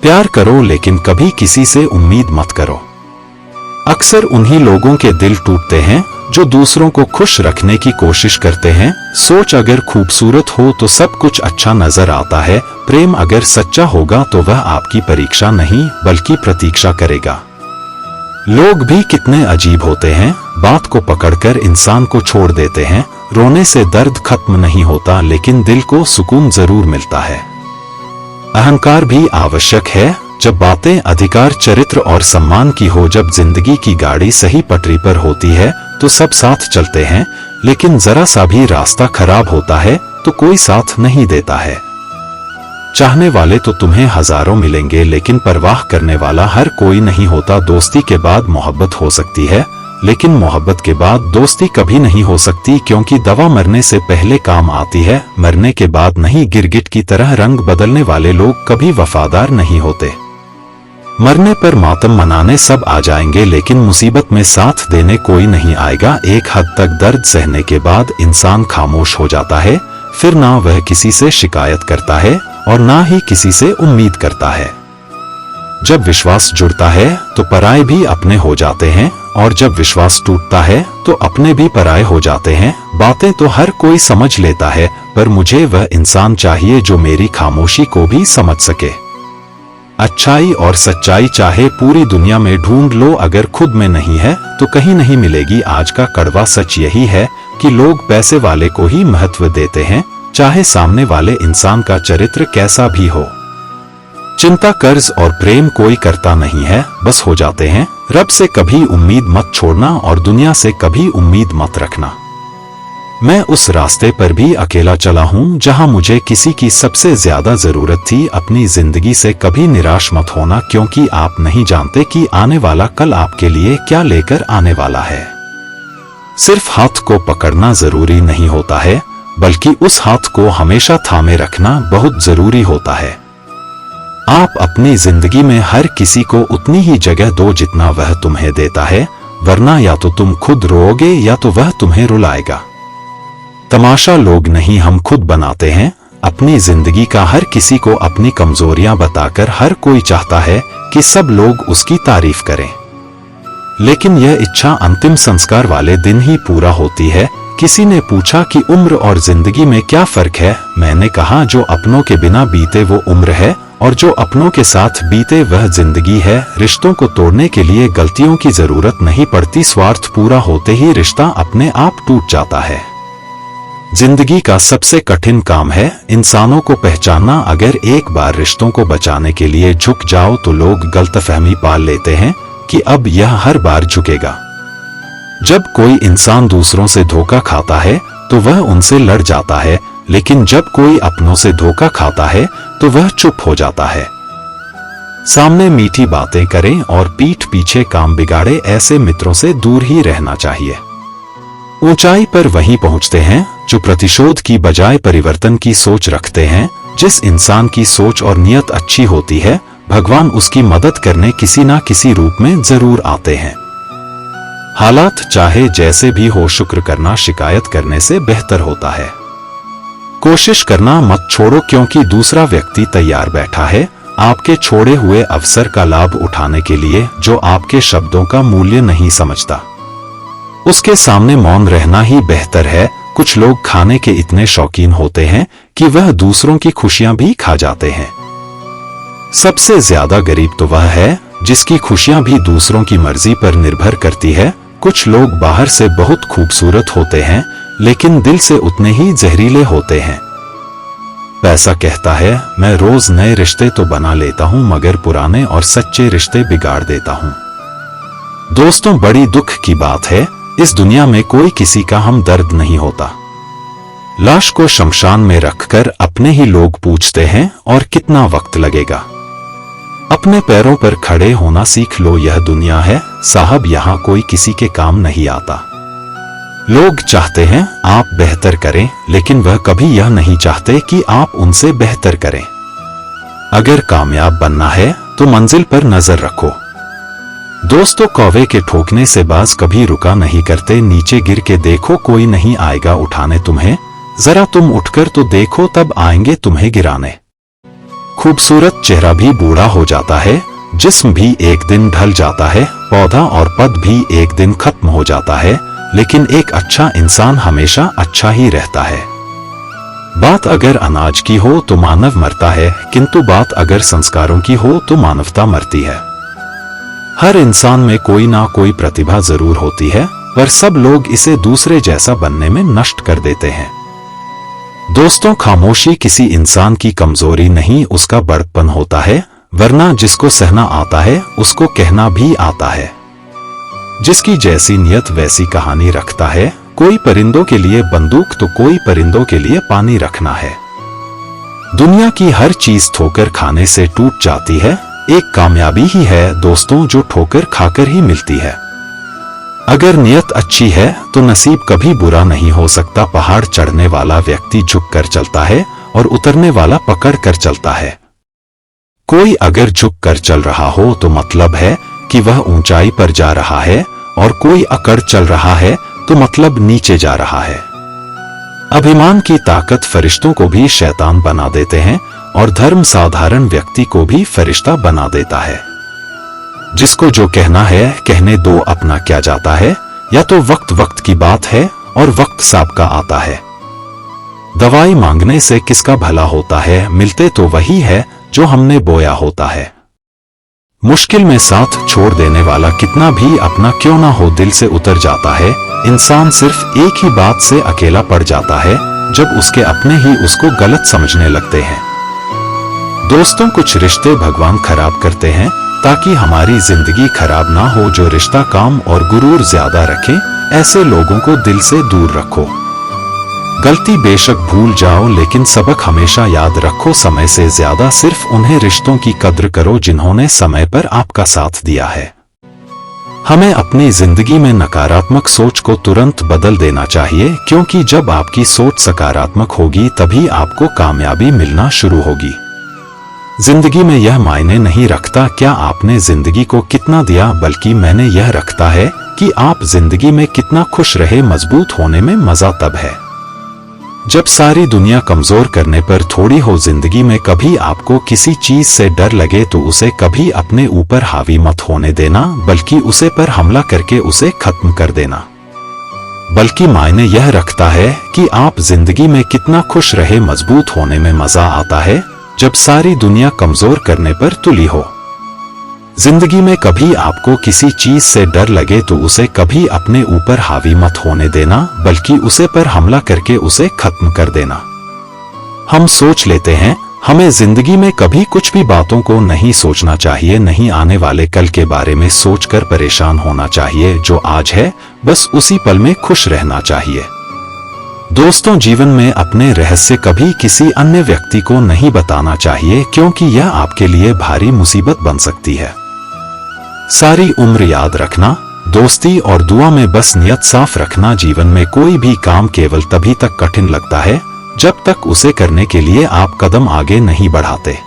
प्यार करो लेकिन कभी किसी से उम्मीद मत करो। अक्सर उन्हीं लोगों के दिल टूटते हैं जो दूसरों को खुश रखने की कोशिश करते हैं। सोच अगर खूबसूरत हो तो सब कुछ अच्छा नजर आता है। प्रेम अगर सच्चा होगा तो वह आपकी परीक्षा नहीं बल्कि प्रतीक्षा करेगा। लोग भी कितने अजीब होते हैं, बात को पकड़कर इंसान को छोड़ देते हैं। रोने से दर्द खत्म नहीं होता लेकिन दिल को सुकून जरूर मिलता है। अहंकार भी आवश्यक है जब बातें अधिकार, चरित्र और सम्मान की हो। जब जिंदगी की गाड़ी सही पटरी पर होती है तो सब साथ चलते हैं, लेकिन जरा सा भी रास्ता खराब होता है तो कोई साथ नहीं देता है। चाहने वाले तो तुम्हें हजारों मिलेंगे लेकिन परवाह करने वाला हर कोई नहीं होता। दोस्ती के बाद मोहब्बत हो सकती है लेकिन मोहब्बत के बाद दोस्ती कभी नहीं हो सकती, क्योंकि दवा मरने से पहले काम आती है, मरने के बाद नहीं। गिरगिट की तरह रंग बदलने वाले लोग कभी वफादार नहीं होते। मरने पर मातम मनाने सब आ जाएंगे लेकिन मुसीबत में साथ देने कोई नहीं आएगा। एक हद तक दर्द सहने के बाद इंसान खामोश हो जाता है, फिर ना वह किसी से शिकायत करता है और ना ही किसी से उम्मीद करता है। जब विश्वास जुड़ता है तो पराये भी अपने हो जाते हैं और जब विश्वास टूटता है तो अपने भी पराये हो जाते हैं। बातें तो हर कोई समझ लेता है पर मुझे वह इंसान चाहिए जो मेरी खामोशी को भी समझ सके। अच्छाई और सच्चाई चाहे पूरी दुनिया में ढूंढ लो, अगर खुद में नहीं है तो कहीं नहीं मिलेगी। आज का कड़वा सच यही है कि लोग पैसे वाले को ही महत्व देते हैं, चाहे सामने वाले इंसान का चरित्र कैसा भी हो। चिंता, कर्ज और प्रेम कोई करता नहीं है, बस हो जाते हैं। रब से कभी उम्मीद मत छोड़ना और दुनिया से कभी उम्मीद मत रखना। मैं उस रास्ते पर भी अकेला चला हूं जहां मुझे किसी की सबसे ज्यादा जरूरत थी। अपनी जिंदगी से कभी निराश मत होना, क्योंकि आप नहीं जानते कि आने वाला कल आपके लिए क्या लेकर आने वाला है। सिर्फ हाथ को पकड़ना जरूरी नहीं होता है, बल्कि उस हाथ को हमेशा थामे रखना बहुत जरूरी होता है। आप अपनी जिंदगी में हर किसी को उतनी ही जगह दो जितना वह तुम्हें देता है, वरना या तो तुम खुद रोओगे या तो वह तुम्हें रुलाएगा। तमाशा लोग नहीं, हम खुद बनाते हैं अपनी जिंदगी का। हर किसी को अपनी कमजोरियां बताकर हर कोई चाहता है कि सब लोग उसकी तारीफ करें, लेकिन यह इच्छा अंतिम संस्कार वाले दिन ही पूरा होती है। किसी ने पूछा कि उम्र और जिंदगी में क्या फर्क है। मैंने कहा, जो अपनों के बिना बीते वो उम्र है और जो अपनों के साथ बीते वह जिंदगी है। रिश्तों को तोड़ने के लिए गलतियों की जरूरत नहीं पड़ती, स्वार्थ पूरा होते ही रिश्ता अपने आप टूट जाता है। जिंदगी का सबसे कठिन काम है इंसानों को पहचानना। अगर एक बार रिश्तों को बचाने के लिए झुक जाओ तो लोग गलतफहमी पाल लेते हैं कि अब यह हर बार झुकेगा। जब कोई इंसान दूसरों से धोखा खाता है तो वह उनसे लड़ जाता है, लेकिन जब कोई अपनों से धोखा खाता है तो वह चुप हो जाता है। सामने मीठी बातें करें और पीठ पीछे काम बिगाड़े ऐसे मित्रों से दूर ही रहना चाहिए। ऊंचाई पर वहीं पहुंचते हैं जो प्रतिशोध की बजाय परिवर्तन की सोच रखते हैं। जिस इंसान की सोच और नियत अच्छी होती है, भगवान उसकी मदद करने किसी ना किसी रूप में जरूर आते हैं। हालात चाहे जैसे भी हो, शुक्र करना शिकायत करने से बेहतर होता है। कोशिश करना मत छोड़ो, क्योंकि दूसरा व्यक्ति तैयार बैठा है आपके छोड़े हुए अवसर का लाभ उठाने के लिए। जो आपके शब्दों का मूल्य नहीं समझता, उसके सामने मौन रहना ही बेहतर है। कुछ लोग खाने के इतने शौकीन होते हैं कि वह दूसरों की खुशियां भी खा जाते हैं। सबसे ज्यादा गरीब तो वह है जिसकी खुशियां भी दूसरों की मर्जी पर निर्भर करती है। कुछ लोग बाहर से बहुत खूबसूरत होते हैं लेकिन दिल से उतने ही जहरीले होते हैं। पैसा कहता है, मैं रोज नए रिश्ते तो बना लेता हूं मगर पुराने और सच्चे रिश्ते बिगाड़ देता हूं। दोस्तों, बड़ी दुख की बात है, इस दुनिया में कोई किसी का हमदर्द नहीं होता। लाश को शमशान में रखकर अपने ही लोग पूछते हैं और कितना वक्त लगेगा। अपने पैरों पर खड़े होना सीख लो, यह दुनिया है साहब, यहाँ कोई किसी के काम नहीं आता। लोग चाहते हैं आप बेहतर करें, लेकिन वह कभी यह नहीं चाहते कि आप उनसे बेहतर करें। अगर कामयाब बनना है तो मंजिल पर नजर रखो। दोस्तों, कौवे के ठोकने से बाज कभी रुका नहीं करते। नीचे गिर के देखो, कोई नहीं आएगा उठाने तुम्हें। जरा तुम उठकर तो देखो, तब आएंगे तुम्हें गिराने। खूबसूरत चेहरा भी बूढ़ा हो जाता है, जिस्म भी एक दिन ढल जाता है, पौधा और पद भी एक दिन खत्म हो जाता है, लेकिन एक अच्छा इंसान हमेशा अच्छा ही रहता है। बात अगर अनाज की हो तो मानव मरता है, किंतु बात अगर संस्कारों की हो तो मानवता मरती है। हर इंसान में कोई ना कोई प्रतिभा जरूर होती है, पर सब लोग इसे दूसरे जैसा बनने में नष्ट कर देते हैं। दोस्तों, खामोशी किसी इंसान की कमजोरी नहीं, उसका बड़प्पन होता है, वरना जिसको सहना आता है उसको कहना भी आता है। जिसकी जैसी नियत वैसी कहानी रखता है। कोई परिंदों के लिए बंदूक तो कोई परिंदों के लिए पानी रखना है। दुनिया की हर चीज ठोकर खाने से टूट जाती है, एक कामयाबी ही है दोस्तों जो ठोकर खाकर ही मिलती है। अगर नियत अच्छी है तो नसीब कभी बुरा नहीं हो सकता। पहाड़ चढ़ने वाला व्यक्ति झुक कर चलता है और उतरने वाला पकड़ कर चलता है। कोई अगर झुक कर चल रहा हो तो मतलब है कि वह ऊंचाई पर जा रहा है, और कोई अकड़ चल रहा है तो मतलब नीचे जा रहा है। अभिमान की ताकत फरिश्तों को भी शैतान बना देते हैं, और धर्म साधारण व्यक्ति को भी फरिश्ता बना देता है। जिसको जो कहना है कहने दो, अपना क्या जाता है। या तो वक्त वक्त की बात है और वक्त सबका आता है। दवाई मांगने से किसका भला होता है, मिलते तो वही है जो हमने बोया होता है। मुश्किल में साथ छोड़ देने वाला कितना भी अपना क्यों ना हो दिल से उतर जाता है। इंसान सिर्फ एक ही बात से अकेला पड़ जाता है, जब उसके अपने ही उसको गलत समझने लगते हैं। दोस्तों, कुछ रिश्ते भगवान खराब करते हैं ताकि हमारी जिंदगी खराब ना हो। जो रिश्ता काम और गुरूर ज्यादा रखे, ऐसे लोगों को दिल से दूर रखो। गलती बेशक भूल जाओ, लेकिन सबक हमेशा याद रखो। समय से ज्यादा सिर्फ उन्हें रिश्तों की कद्र करो जिन्होंने समय पर आपका साथ दिया है। हमें अपनी जिंदगी में नकारात्मक सोच को तुरंत बदल देना चाहिए, क्योंकि जब आपकी सोच सकारात्मक होगी तभी आपको कामयाबी मिलना शुरू होगी। जिंदगी में यह मायने नहीं रखता क्या आपने जिंदगी को कितना दिया, बल्कि मैंने यह रखता है कि आप जिंदगी में कितना खुश रहे। मजबूत होने में मजा तब है जब सारी दुनिया कमजोर करने पर थोड़ी हो। जिंदगी में कभी आपको किसी चीज से डर लगे तो उसे कभी अपने ऊपर हावी मत होने देना, बल्कि उसे पर हमला करके उसे खत्म कर देना। बल्कि मायने यह रखता है कि आप जिंदगी में कितना खुश रहे। मजबूत होने में मजा आता है जब सारी दुनिया कमजोर करने पर तुली हो। जिंदगी में कभी आपको किसी चीज से डर लगे तो उसे कभी अपने ऊपर हावी मत होने देना, बल्कि उसे पर हमला करके उसे खत्म कर देना। हम सोच लेते हैं हमें जिंदगी में कभी कुछ भी बातों को नहीं सोचना चाहिए, नहीं आने वाले कल के बारे में सोचकर परेशान होना चाहिए। जो आज है बस उसी पल में खुश रहना चाहिए। दोस्तों, जीवन में अपने रहस्य कभी किसी अन्य व्यक्ति को नहीं बताना चाहिए, क्योंकि यह आपके लिए भारी मुसीबत बन सकती है। सारी उम्र याद रखना, दोस्ती और दुआ में बस नियत साफ रखना। जीवन में कोई भी काम केवल तभी तक कठिन लगता है जब तक उसे करने के लिए आप कदम आगे नहीं बढ़ाते।